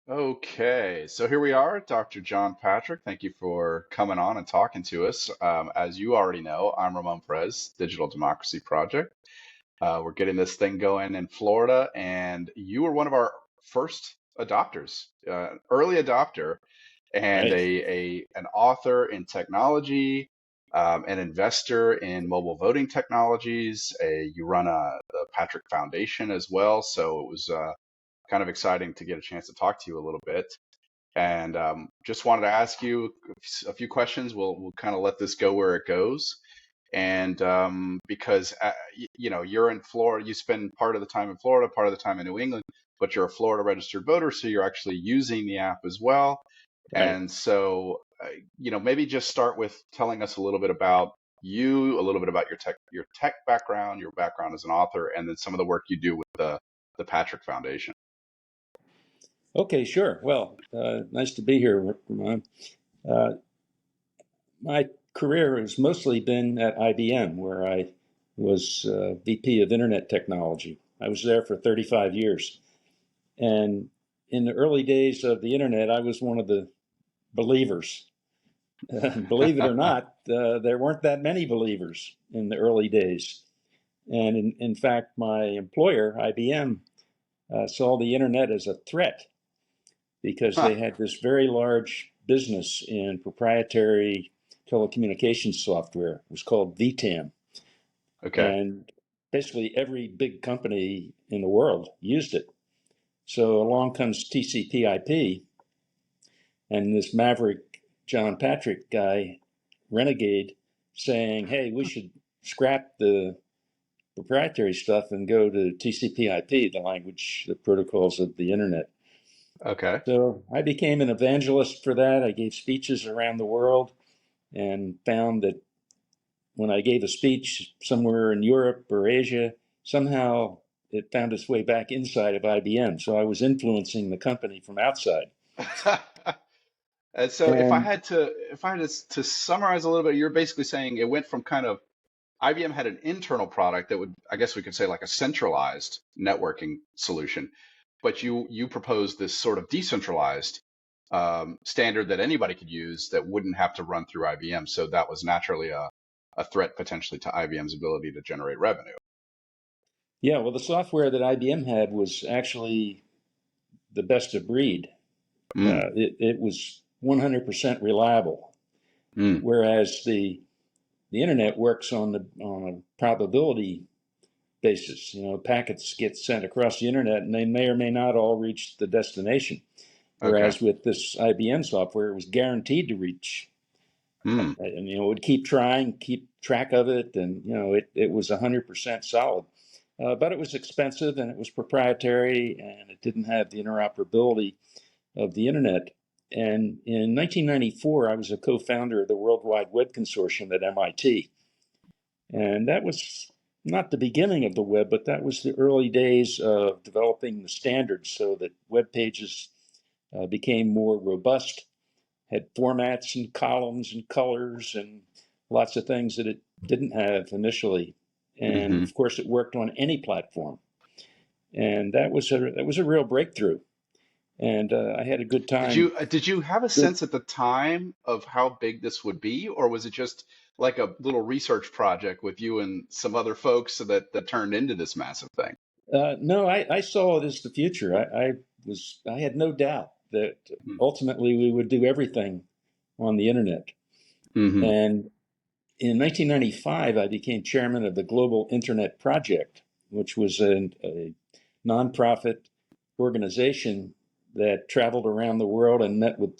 Okay, so here we are, Dr. John Patrick. Thank you for coming on and talking to us. As you already know, I'm Ramon Perez, Digital Democracy Project. We're getting this thing going in Florida, and you were one of our first adopters, early adopter, and Right. an author in technology, an investor in mobile voting technologies. You run the Patrick Foundation as well, so it was kind of exciting to get a chance to talk to you a little bit. And just wanted to ask you a few questions. We'll kind of let this go where it goes. And because you're in Florida, you spend part of the time in Florida, part of the time in New England, but you're a Florida registered voter, so you're actually using the app as well. Right. And so, maybe just start with telling us a little bit about you, a little bit about your tech background, your background as an author, and then some of the work you do with the Patrick Foundation. Okay, sure. Well, nice to be here, Ramon. Uh, my career has mostly been at IBM, where I was VP of Internet Technology. I was there for 35 years. And in the early days of the Internet, I was one of the believers. Believe it or not, there weren't that many believers in the early days. And in fact, my employer, IBM, saw the Internet as a threat because Huh. they had this very large business in proprietary telecommunications software. It was called VTAM. Okay. And basically every big company in the world used it. So along comes TCP/IP, and this maverick John Patrick guy, renegade, saying, hey, we should scrap the proprietary stuff and go to TCP/IP, the language, the protocols of the internet. Okay. So I became an evangelist for that. I gave speeches around the world and found that when I gave a speech somewhere in Europe or Asia, somehow it found its way back inside of IBM. So I was influencing the company from outside. And so And if I had to summarize a little bit, you're basically saying it went from kind of IBM had an internal product that would, I guess we could say like a centralized networking solution, but you proposed this sort of decentralized standard that anybody could use that wouldn't have to run through IBM. So that was naturally a threat potentially to IBM's ability to generate revenue. yeah, well, the software that IBM had was actually the best of breed. Mm, It was 100% reliable, mm, whereas the internet works on a probability basis. You know, packets get sent across the internet, and they may or may not all reach the destination. okay. Whereas with this IBM software, it was guaranteed to reach, Mm, and it would keep trying, keep track of it, and it was 100% solid. But it was expensive, and it was proprietary, and it didn't have the interoperability of the internet. And in 1994, I was a co-founder of the World Wide Web Consortium at MIT. And that was not the beginning of the web, but that was the early days of developing the standards so that web pages became more robust, had formats and columns and colors and lots of things that it didn't have initially. And hmm of course, it worked on any platform. And that was a real breakthrough. And I had a good time. Did you have a sense at the time of how big this would be, or was it just like a little research project with you and some other folks that turned into this massive thing? No, I saw it as the future. I had no doubt that ultimately we would do everything on the internet. Mm-hmm. And in 1995, I became chairman of the Global Internet Project, which was a nonprofit organization that traveled around the world and met with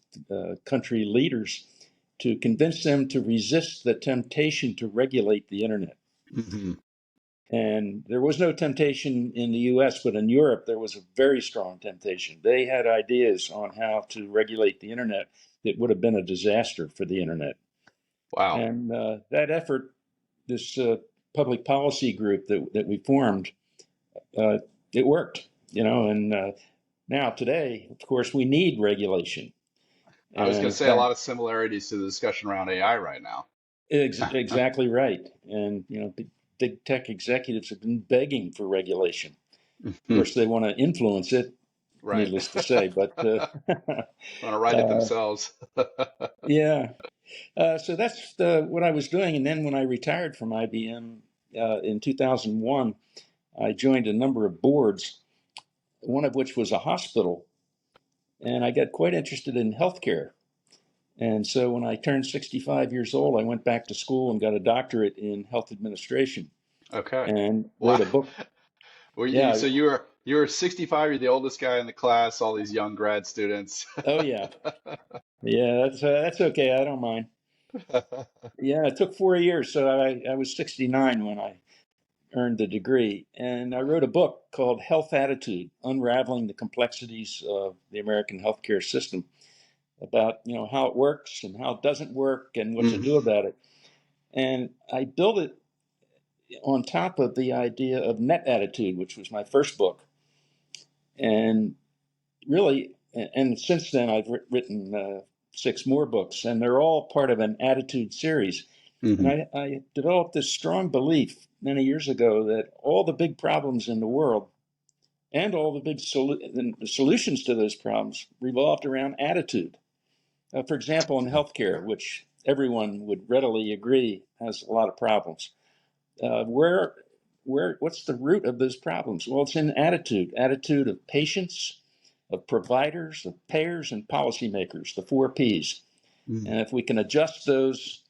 country leaders to convince them to resist the temptation to regulate the internet. Mm-hmm. And there was no temptation in the US, but in Europe, there was a very strong temptation. They had ideas on how to regulate the internet that would have been a disaster for the internet. Wow. And that effort, this public policy group that we formed, uh, it worked, and now today, of course, we need regulation. I was And going in to say a lot fact, of similarities to the discussion around AI right now. exactly right. And, big tech executives have been begging for regulation. Of Mhm. course, they want to influence it, Right. needless to say. But Want to write it uh, themselves. yeah, so that's what I was doing. And then when I retired from IBM in 2001, I joined a number of boards, one of which was a hospital, and I got quite interested in healthcare. And so when I turned 65 years old, I went back to school and got a doctorate in health administration Okay. and wrote Wow. a book. Were you Yeah. so you were 65, you're the oldest guy in the class, all these young grad students. Oh, yeah. Yeah, that's okay. I don't mind. Yeah, it took 4 years. So I was 69 when I earned the degree. And I wrote a book called Health Attitude, Unraveling the Complexities of the American Healthcare System, about, how it works and how it doesn't work and what to Mhm. do about it. And I built it on top of the idea of net attitude, which was my first book. And really, and since then, I've written six more books, and they're all part of an attitude series. And Mhm. I developed this strong belief many years ago that all the big problems in the world and all the big the solutions to those problems revolved around attitude. For example, in healthcare, which everyone would readily agree has a lot of problems, uh, where what's the root of those problems? Well, it's in attitude of patients, of providers, of payers, and policymakers, the four P's. Mhm. And if we can adjust those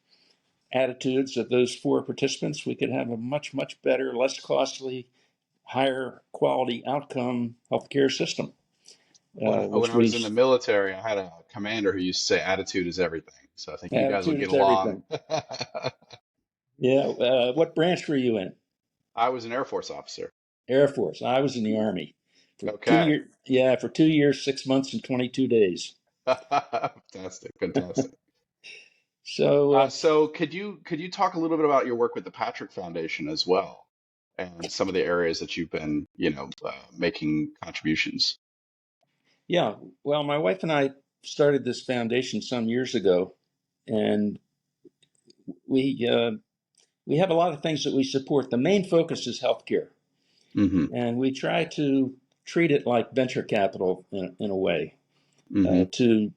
attitudes of those four participants, we could have a much, much better, less costly, higher quality outcome healthcare system, When which I was in we the military, I had a commander who used to say attitude is everything. So I think you guys will attitude get is along. everything. Yeah. What branch were you in? I was an Air Force officer. Air Force. I was in the Army for two Okay. years. Yeah, for 2 years, 6 months, and 22 days. Fantastic, fantastic. So So could you talk a little bit about your work with the Patrick Foundation as well, and some of the areas that you've been, making contributions? yeah, well, my wife and I started this foundation some years ago, and we uh, we have a lot of things that we support. The main focus is healthcare, Hmm. and we try to treat it like venture capital in a way, Hmm. to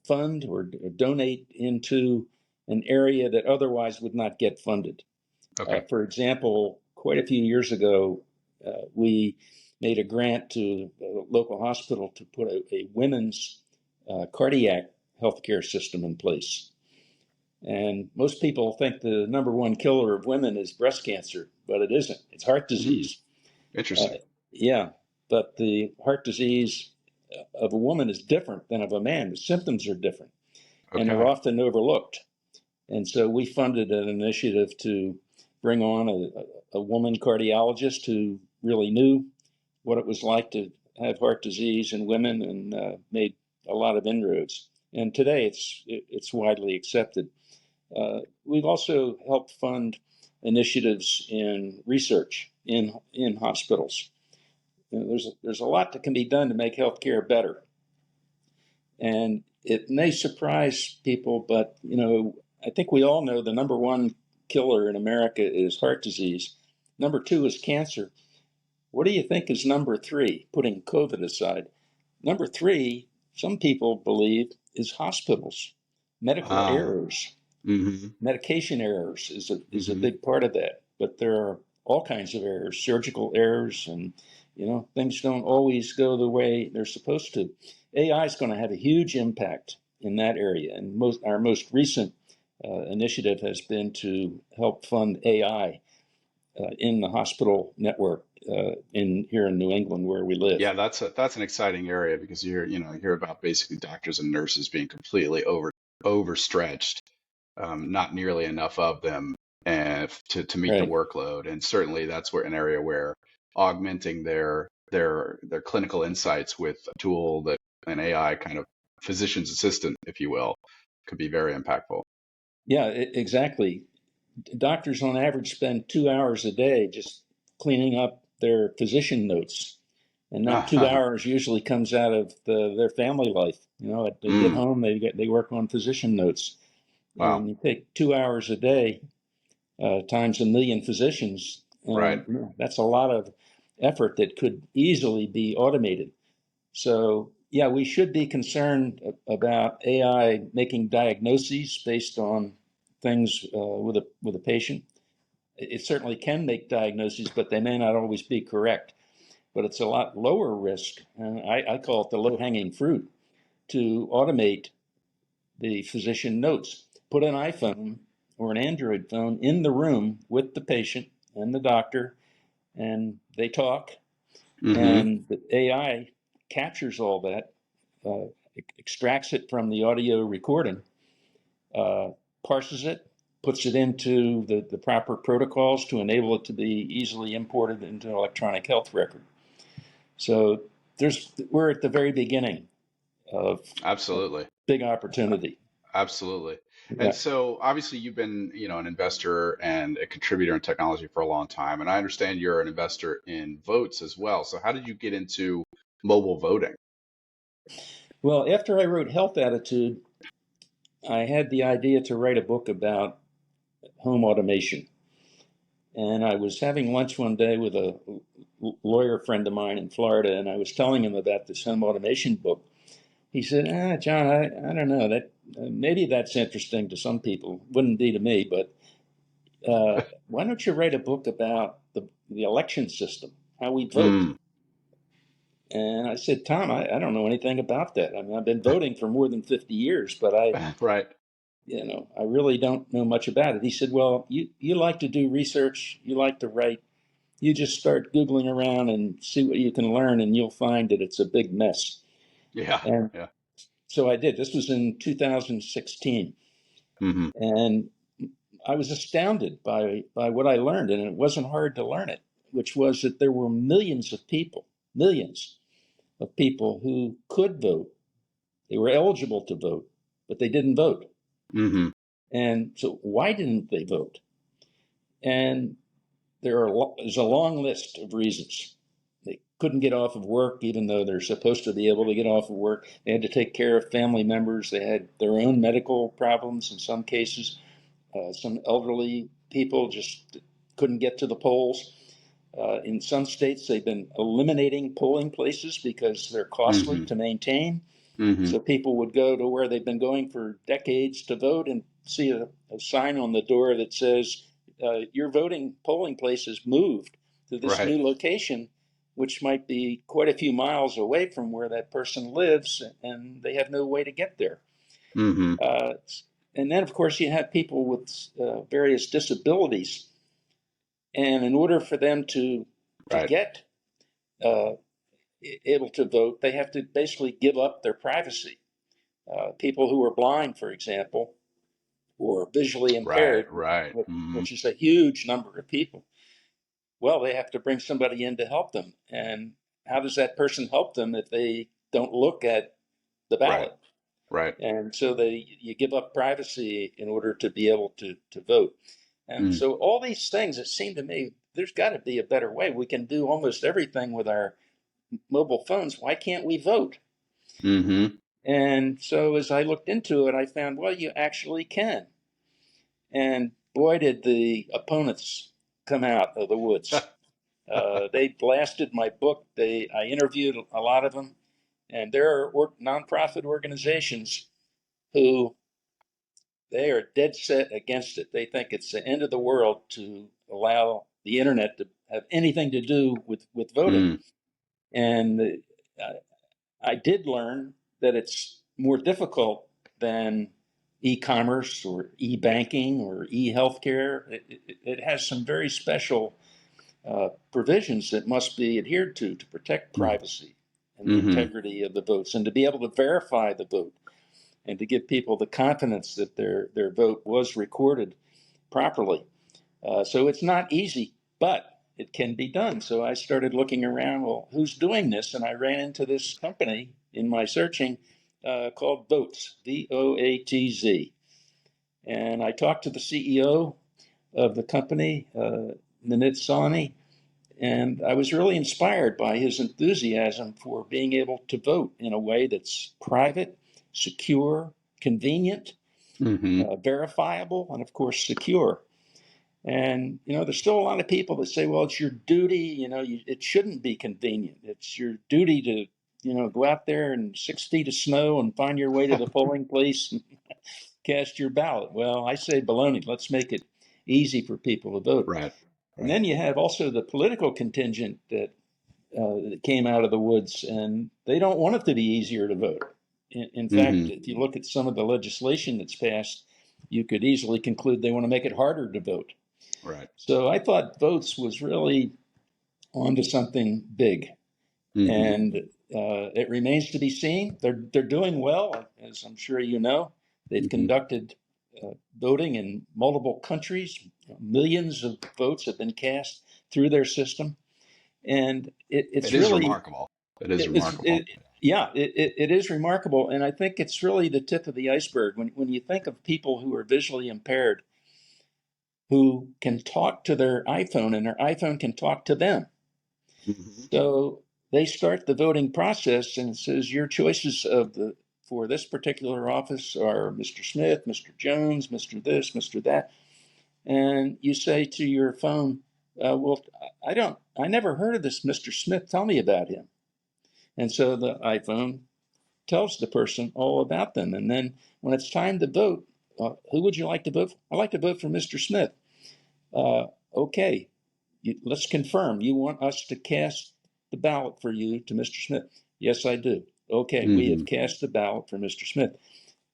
fund or donate into an area that otherwise would not get funded. Okay. For example, quite a few years ago, we made a grant to a local hospital to put a women's cardiac healthcare system in place. And most people think the number one killer of women is breast cancer, but it isn't. It's heart Mm, disease. Uh, interesting. yeah, but the heart disease of a woman is different than of a man. The symptoms are different, and they're Okay. often overlooked. And so we funded an initiative to bring on a woman cardiologist who really knew what it was like to have heart disease in women, and made a lot of inroads. And today it's widely accepted. We've also helped fund initiatives in research in hospitals. There's a lot that can be done to make healthcare better, and it may surprise people, but I think we all know the number one killer in America is heart disease. Number two is cancer. What do you think is number three, putting COVID aside? Number three, some people believe, is hospitals, medical Ah. errors. Hmm. Medication errors is a Hmm. big part of that, but there are all kinds of errors, surgical errors, and things don't always go the way they're supposed to. AI is going to have a huge impact in that area, and our most recent initiative has been to help fund AI in the hospital network in here in New England where we live. Yeah, that's an exciting area because you hear about basically doctors and nurses being completely overstretched, not nearly enough of them, and to meet the Right. workload. And certainly that's where an area where augmenting their clinical insights with a tool that an AI kind of physician's assistant, if you will, could be very impactful. Yeah, exactly. Doctors on average spend 2 hours a day just cleaning up their physician notes, and that 2 hours usually comes out of their family life. They get Mm, home, they work on physician notes, wow. and you take 2 hours a day times a million physicians. Right. That's a lot of effort that could easily be automated. So, yeah, we should be concerned about AI making diagnoses based on things with a patient. It certainly can make diagnoses, but they may not always be correct. But it's a lot lower risk, and I call it the low-hanging fruit, to automate the physician notes. Put an iPhone or an Android phone in the room with the patient and the doctor, and they talk, Mm-hmm. and the AI captures all that, uh, extracts it from the audio recording, uh, parses it, puts it into the proper protocols to enable it to be easily imported into an electronic health record. So we're at the very beginning of a Absolutely. big opportunity. Absolutely. And Yeah. so obviously you've been, an investor and a contributor in technology for a long time. And I understand you're an investor in votes as well. So how did you get into mobile voting? Well, after I wrote Health Attitude, I had the idea to write a book about home automation. And I was having lunch one day with a lawyer friend of mine in Florida, and I was telling him about this home automation book. He said, John, I don't know that maybe that's interesting to some people. Wouldn't be to me, but why don't you write a book about the election system, how we vote? Mm, And I said, Tom, I don't know anything about that. I mean, I've been voting for more than 50 years, but right. I really don't know much about it. He said, well, you like to do research, you like to write, you just start Googling around and see what you can learn, and you'll find that it's a big mess. Yeah. And Yeah. so I did. This was in 2016. Mm-hmm. And I was astounded by what I learned, and it wasn't hard to learn it, which was that there were millions of people who could vote. They were eligible to vote, but they didn't vote. Mm-hmm. And so, why didn't they vote? And there's a long list of reasons. They couldn't get off of work, even though they're supposed to be able to get off of work. They had to take care of family members. They had their own medical problems in some cases. Some elderly people just couldn't get to the polls. In some states, they've been eliminating polling places because they're costly Mm-hmm. to maintain. Mm-hmm. So people would go to where they've been going for decades to vote and see a sign on the door that says, your voting polling place is moved to this Right. new location, which might be quite a few miles away from where that person lives, and they have no way to get there. Mm-hmm. Uh, and then, of course, you have people with various disabilities, and in order for them to Right. get uh, able to vote, they have to basically give up their privacy. People who are blind, for example, or visually Right. impaired, Right. Mm-hmm. which is a huge number of people, well, they have to bring somebody in to help them. And how does that person help them if they don't look at the Right. ballot? Right. And so you give up privacy in order to be able to vote. And Mm. so all these things, it seemed to me, there's got to be a better way. We can do almost everything with our mobile phones. Why can't we vote? Mm-hmm. And so as I looked into it, I found, well, you actually can. And boy, did the opponents come out of the woods. They blasted my book. I interviewed a lot of them, and there are nonprofit organizations who they are dead set against it. They think it's the end of the world to allow the internet to have anything to do with voting. Mm. And uh, I did learn that it's more difficult than e-commerce or e-banking or e-healthcare. It has some very special provisions that must be adhered to protect privacy and the Mm-hmm. integrity of the votes and to be able to verify the vote and to give people the confidence that their vote was recorded properly. So it's not easy, but it can be done. So I started looking around, well, who's doing this? And I ran into this company in my searching called Voatz, Voatz. And I talked to the CEO of the company, Nanit Sawhney, and I was really inspired by his enthusiasm for being able to vote in a way that's private, secure, convenient, Mm-hmm. verifiable, and of course, secure. And, there's still a lot of people that say, well, it's your duty, it shouldn't be convenient. It's your duty go out there in 6 feet of snow and find your way to the polling place and cast your ballot. Well, I say baloney. Let's make it easy for people to vote. Right. And Right. then you have also the political contingent that came out of the woods, and they don't want it to be easier to vote. In fact, Hmm. if you look at some of the legislation that's passed, you could easily conclude they want to make it harder to vote. Right. So I thought votes was really onto something big, Hmm. and it remains to be seen. They're doing well, as I'm sure you know. They've Hmm. conducted voting in multiple countries. Millions of votes have been cast through their system, and It it's is really remarkable. It is it's remarkable. yeah, it is remarkable, and I think it's really the tip of the iceberg when you think of people who are visually impaired who can talk to their iPhone and their iPhone can talk to them. Hmm. So they start the voting process and it says your choices for this particular office are Mr. Smith, Mr. Jones, Mr. This, Mr. That, and you say to your phone, "Well, I never heard of this Mr. Smith. Tell me about him." And so the iPhone tells the person all about them. And then when it's time to vote, who would you like to vote for? I like to vote for Mr. Smith. Okay, let's confirm. You want us to cast the ballot for you to Mr. Smith? Yes, I do. Okay, we Hmm. have cast the ballot for Mr. Smith.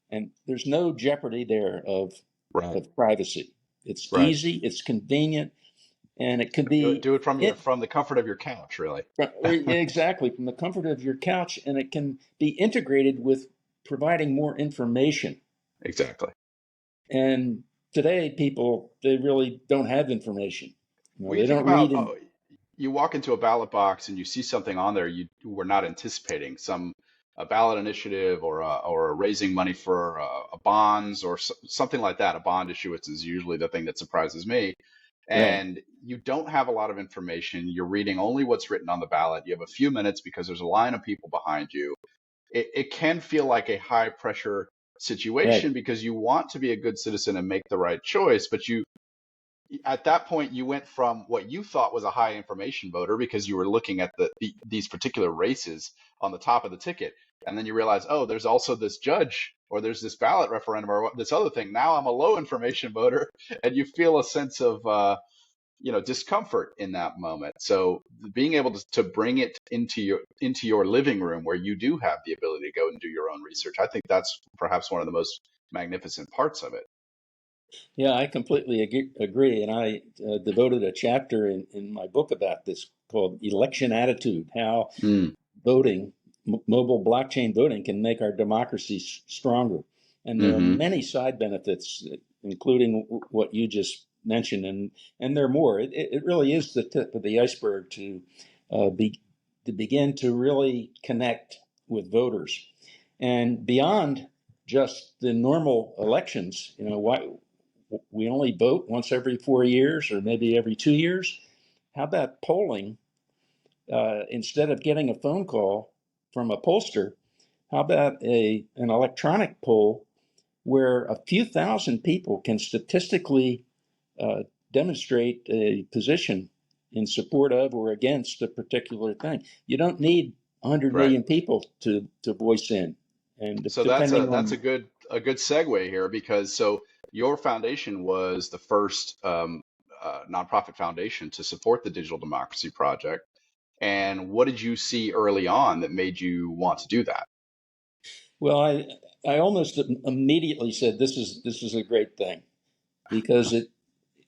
And there's no jeopardy there Right. of privacy. It's Right. easy, it's convenient, and it could be Do it from it, from the comfort of your couch, really. exactly from the comfort of your couch, and it can be integrated with providing more information. Exactly. And today, people they really don't have information. Well, you They think don't about read in you walk into a ballot box and you see something on there you were not anticipating, some a ballot initiative or a raising money for a bonds or something like that. A bond issuance is usually the thing that surprises me. right, And you don't have a lot of information. You're reading only what's written on the ballot. You have a few minutes because there's a line of people behind you. It can feel like a high pressure right, situation because you want to be a good citizen and make the right choice, but you at that point you went from what you thought was a high information voter because you were looking at these particular races on the top of the ticket, and then you realize, oh, there's also this judge or there's this ballot referendum or this other thing. Now I'm a low information voter, and you feel a sense of discomfort in that moment. So being able to bring it into your living room where you do have the ability to go and do your own research, I think that's perhaps one of the most magnificent parts of it. yeah, I completely agree. And I devoted a chapter in my book about this called Election Attitude, how Mm, voting, mobile blockchain voting, can make our democracies stronger. And there are hmm. many side benefits, including what you just mentioned, and there are more. It really is the tip of the iceberg uh, be, to begin to really connect with voters. And beyond just the normal elections, why we only vote once every 4 years or maybe every 2 years. How about polling? Instead of getting a phone call from a pollster, how about an electronic poll where a few thousand people can statistically uh, demonstrate a position in support of or against a particular thing? You don't need 100 Right. million people to voice in, and So depending that's on a good segue here because so your foundation was the first nonprofit foundation to support the Digital Democracy Project. And what did you see early on that made you want to do that? well, I almost immediately said this is a great thing because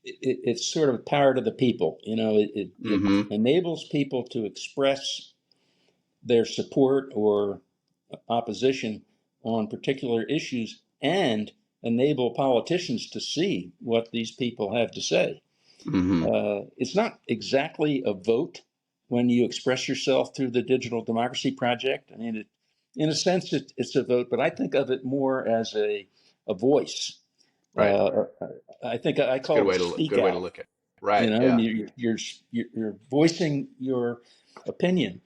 it's sort of power to the people. It Hmm. enables people to express their support or opposition on particular issues and enable politicians to see what these people have to say. Hmm. It's not exactly a vote when you express yourself through the Digital Democracy Project. I mean, in a sense, it's a vote, but I think of it more as a voice. Right. Uh, I think I It's a call it a speak good way to out. look at it. Right. And Yeah. you're voicing your opinion,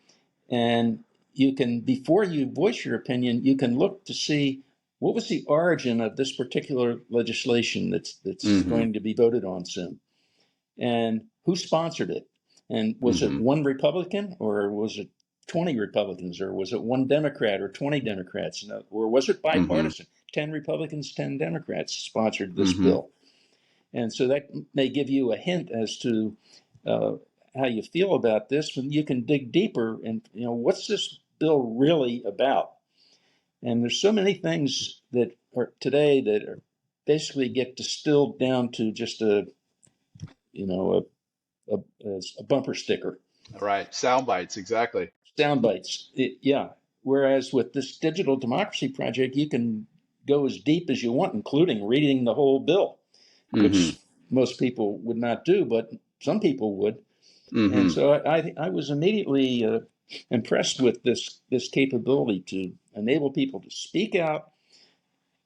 and you can before you voice your opinion, you can look to see what was the origin of this particular legislation that's Hmm. going to be voted on soon, and who sponsored it, and was it Hmm. one Republican or was it 20 Republicans, or was it one Democrat or 20 Democrats? Or was it Mm-hmm. bipartisan? 10 Republicans, 10 Democrats sponsored this Mm-hmm. bill. And so that may give you a hint as to uh, how you feel about this, and you can dig deeper and, what's this bill really about? And there's so many things that are today that are basically get distilled down to just you know, a bumper sticker, Right. Sound bites. Exactly. sound bites. Yeah. Whereas with this digital democracy project, you can go as deep as you want, including reading the whole bill, Mm-hmm. which most people would not do, but some people would. And Mm-hmm. so I was immediately impressed with this capability to enable people to speak out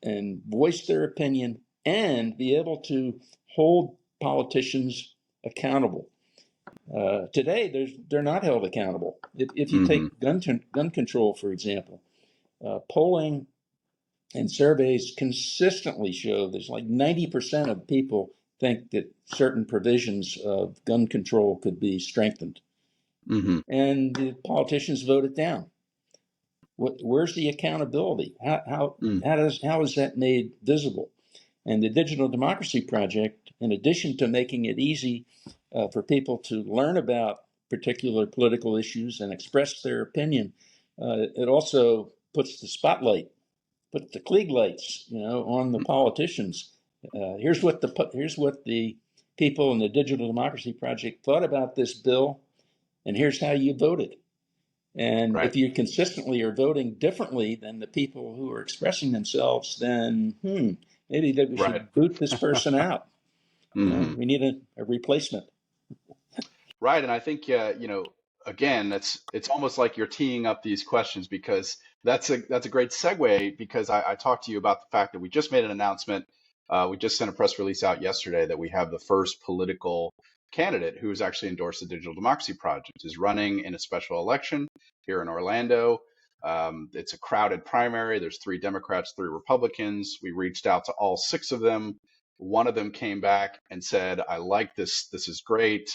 and voice their opinion and be able to hold politicians accountable. Today, they're not held accountable. If you Mm-hmm. take gun control, for example, polling and surveys consistently show there's like 90% of people think that certain provisions of gun control could be strengthened, Mm-hmm. and the politicians vote it down. Where's the accountability? How is that made visible? And the Digital Democracy Project, in addition to making it easy for people to learn about particular political issues and express their opinion, it also puts the spotlight, puts the Klieg lights, on the politicians. Here's what the people in the Digital Democracy Project thought about this bill, and here's how you voted. And Right. if you consistently are voting differently than the people who are expressing themselves, then maybe that we Right. should boot this person out. Mm-hmm. We need a replacement. Right, and I think again, it's almost like you're teeing up these questions because that's a great segue because I talked to you about the fact that we just made an announcement. We just sent a press release out yesterday that we have the first political candidate who has actually endorsed the Digital Democracy Project, is running in a special election here in Orlando. It's a crowded primary. There's 3 Democrats, 3 Republicans. We reached out to all 6 of them. One of them came back and said, I like this. This is great.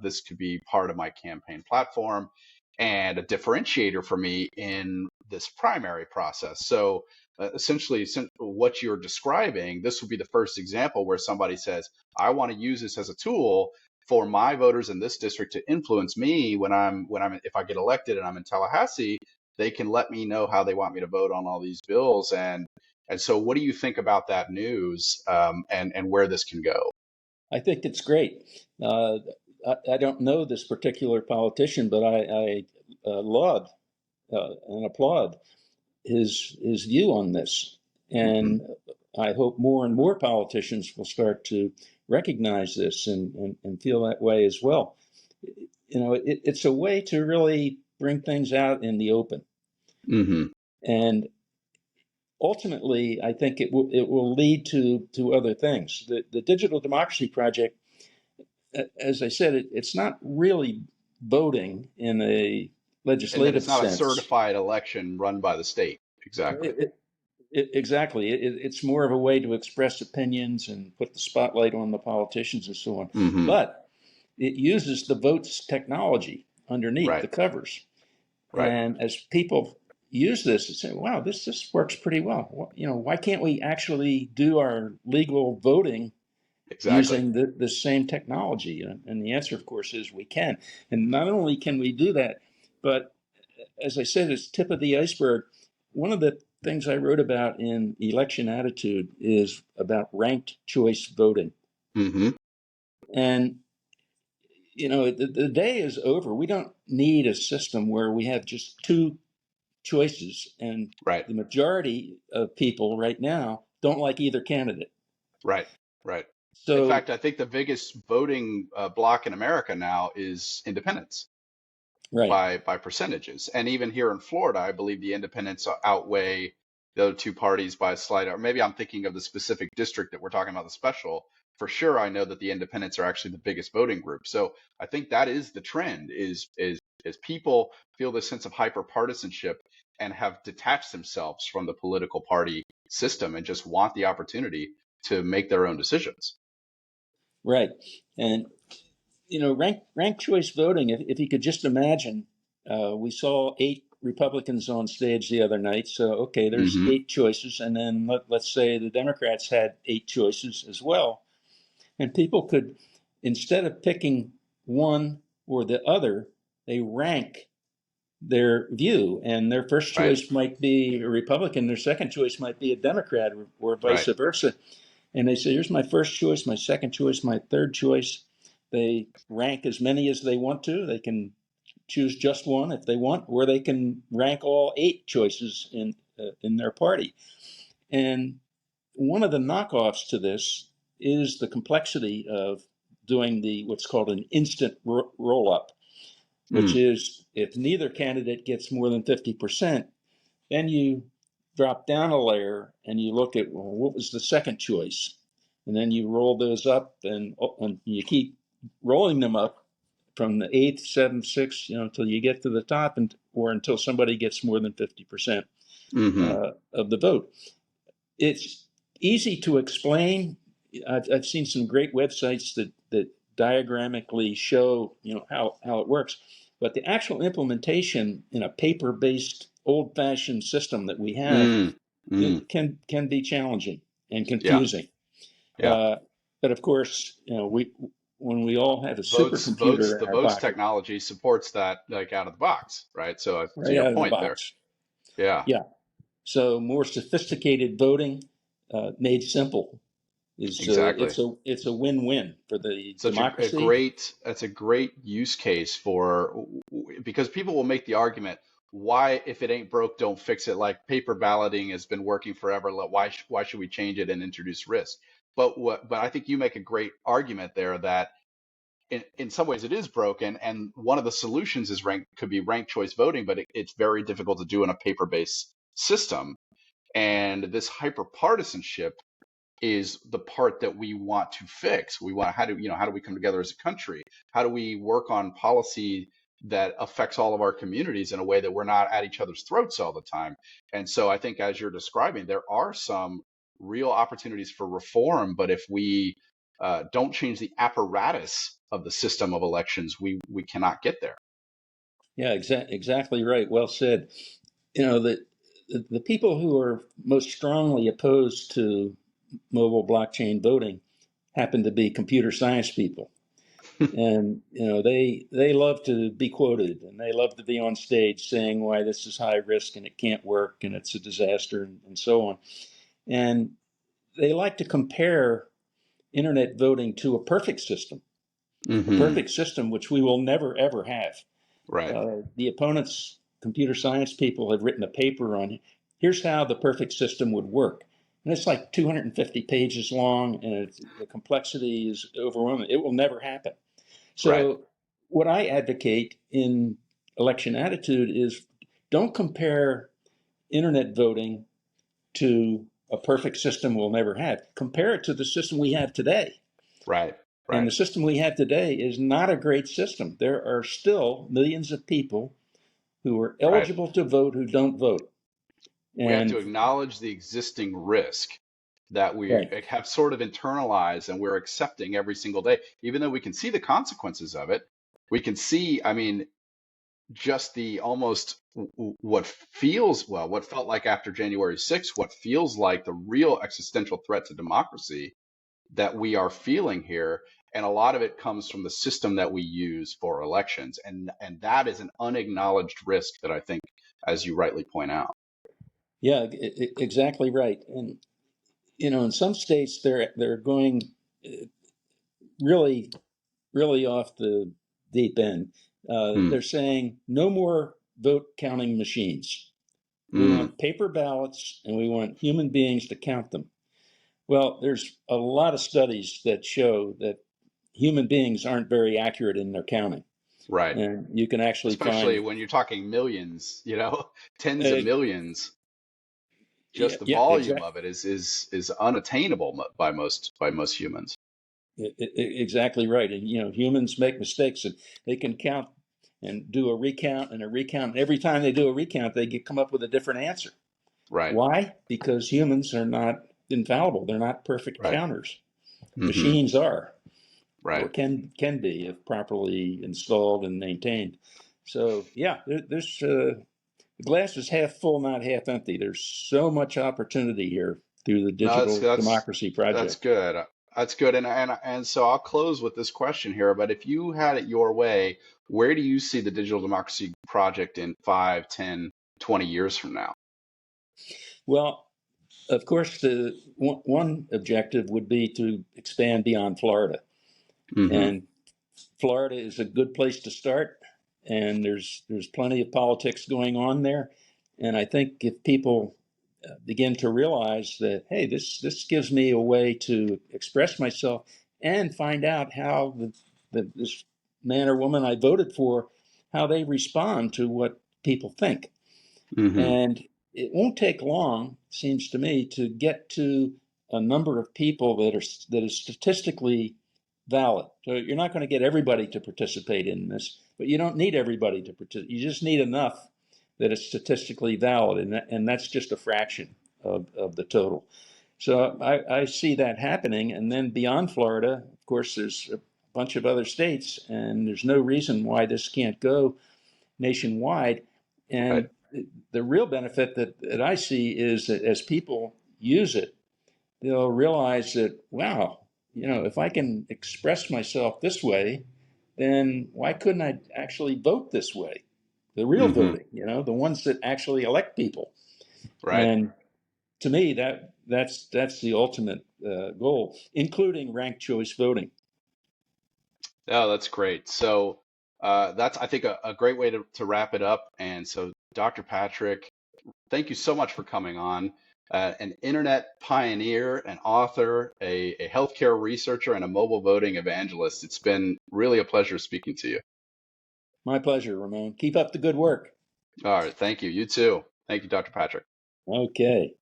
This could be part of my campaign platform and a differentiator for me in this primary process. So essentially, what you're describing, this would be the first example where somebody says, I want to use this as a tool for my voters in this district to influence me if I get elected and I'm in Tallahassee. They can let me know how they want me to vote on all these bills, and so, what do you think about that news, and where this can go? I think it's great. I don't know this particular politician, but I laud and applaud his view on this. Hmm. And I hope more and more politicians will start to recognize this and feel that way as well. It's a way to really bring things out in the open. Hmm. And ultimately, I think it will lead to other things. The Digital Democracy Project, as I said, it's not really voting in a And that legislative it's not a sense. certified election run by the state. Exactly. It, exactly. It's more of a way to express opinions and put the spotlight on the politicians and so on. Hmm. But it uses the votes technology underneath the Right. covers. Right. And as people use this and say, wow, this works pretty well. Why can't we actually do our legal voting Exactly. using the same technology? And the answer, of course, is we can. And not only can we do that, but as I said, it's tip of the iceberg. One of the things I wrote about in Election Attitude is about ranked choice voting. Hmm. And, the day is over. We don't need a system where we have just two choices. And Right. the majority of people right now don't like either candidate. Right. Right. In So, fact, I think the biggest voting block in America now is independents right. by percentages. And even here in Florida, I believe the independents outweigh the other 2 parties by a slight, or maybe I'm thinking of the specific district that we're talking about, the special. For sure, I know that the independents are actually the biggest voting group. So I think that is the trend is people feel this sense of hyper partisanship and have detached themselves from the political party system and just want the opportunity to make their own decisions. Right. And, ranked choice voting, if you could just imagine We saw 8 Republicans on stage the other night. So, okay, there's Hmm. 8 choices. And then let's say the Democrats had 8 choices as well. And people could, instead of picking one or the other, they rank their view. And their first Right. choice might be a Republican, their second choice might be a Democrat, or vice Right. versa. And they say, here's my first choice, my second choice, my third choice. They rank as many as they want to. They can choose just one if they want, or they can rank all 8 choices in their party. And one of the knockoffs to this is the complexity of doing the what's called an instant roll up, which Mm. is if neither candidate gets more than 50%, then you drop down a layer and you look at, well, what was the second choice? And then you roll those up and you keep rolling them up from the eighth, seventh, sixth, until you get to the top, or until somebody gets more than 50% Hmm. of the vote. It's easy to explain. I've seen some great websites that diagrammically show how it works, but the actual implementation in a paper-based, old-fashioned system that we have, Mm. Mm. it can be challenging and Yeah. confusing. Yeah. Uh, but of course, we when we all have a Votes supercomputer the in our votes pocket, technology supports that like out of the box, right? So to right your out of the point there. box. Yeah. Yeah. So more sophisticated voting, made simple, is Exactly. it's a win-win for the Such a democracy. great that's a great use case for because people will make the argument, why, if it ain't broke don't fix it, like paper balloting has been working forever, why should we change it and introduce risk? But I think you make a great argument there that in some ways it is broken, and one of the solutions is could be ranked choice voting, but it's very difficult to do in a paper-based system. And this hyper partisanship is the part that we want to fix. We want, how do we come together as a country? How do we work on policy that affects all of our communities in a way that we're not at each other's throats all the time? And so I think, as you're describing, there are some real opportunities for reform, but if we don't change the apparatus of the system of elections, we cannot get there. Yeah, exactly right. Well said. The people who are most strongly opposed to mobile blockchain voting happen to be computer science people. And they love to be quoted, and they love to be on stage saying why this is high risk and it can't work and it's a disaster, and so on. And they like to compare internet voting to a Hmm. perfect system which we will never ever have. Right. The opponents, computer science people, have written a paper on here's how the perfect system would work. And it's like 250 pages long, and the complexity is overwhelming. It will never happen. Right. So, what I advocate in election attitude is don't compare internet voting to a perfect system we'll never have. Compare it to the system we have today. Right. And Right. the system we have today is not a great system. There are still millions of people who are Right. eligible to vote who don't vote. We have to And acknowledge the existing risk that we right, have sort of internalized and we're accepting every single day, even though we can see the consequences of it. We can see, I mean, just the almost what felt like after January 6th, what feels like the real existential threat to democracy that we are feeling here. And a lot of it comes from the system that we use for elections. And that is an unacknowledged risk that I think, as you rightly point out. yeah, exactly right. And in some states they're going really really off the deep end. Mm. They're saying no more vote counting machines. We Mm. want paper ballots, and we want human beings to count them. Well, there's a lot of studies that show that human beings aren't very accurate in their counting, Right. and you can actually Especially find when you're talking millions, tens of uh, millions. yeah, Just the yeah, volume exactly. of it is unattainable by most humans. Exactly right. And humans make mistakes, and they can count and do a recount and a recount. And every time they do a recount, they come up with a different answer. Right. Why? Because humans are not infallible. They're not perfect Right. counters. Hmm. Machines are, or Right. can be if properly installed and maintained. So yeah, there's the glass is half full, not half empty. There's so much opportunity here through the No, Digital Democracy that's Project. good. That's good. And so I'll close with this question here. But if you had it your way, where do you see the Digital Democracy Project in 5, 10, 20 years from now? Well, of course, the one objective would be to expand beyond Florida, Hmm. and Florida is a good place to start. And there's plenty of politics going on there, and I think if people begin to realize that, hey, this gives me a way to express myself and find out how this man or woman I voted for, how they respond to what people think. Hmm. And it won't take long, seems to me, to get to a number of people that is statistically valid. So you're not going to get everybody to participate in this, but you don't need everybody to participate. You just need enough that it's statistically valid, and that's just a fraction of the total. So I see that happening. And then beyond Florida, of course, there's a bunch of other states, and there's no reason why this can't go nationwide. Right. And the real benefit that I see is that as people use it, they'll realize that, wow, if I can express myself this way, then why couldn't I actually vote this way? The real Hmm. voting, the ones that actually elect people. Right. And to me, that's the ultimate goal, including ranked choice voting. Oh, that's great. So that's, I think, a great way to wrap it up. And so, Dr. Patrick, thank you so much for coming on. An internet pioneer, an author, a healthcare researcher, and a mobile voting evangelist. It's been really a pleasure speaking to you. My pleasure, Ramon. Keep up the good work. All right. Thank you. You too. Thank you, Dr. Patrick. Okay.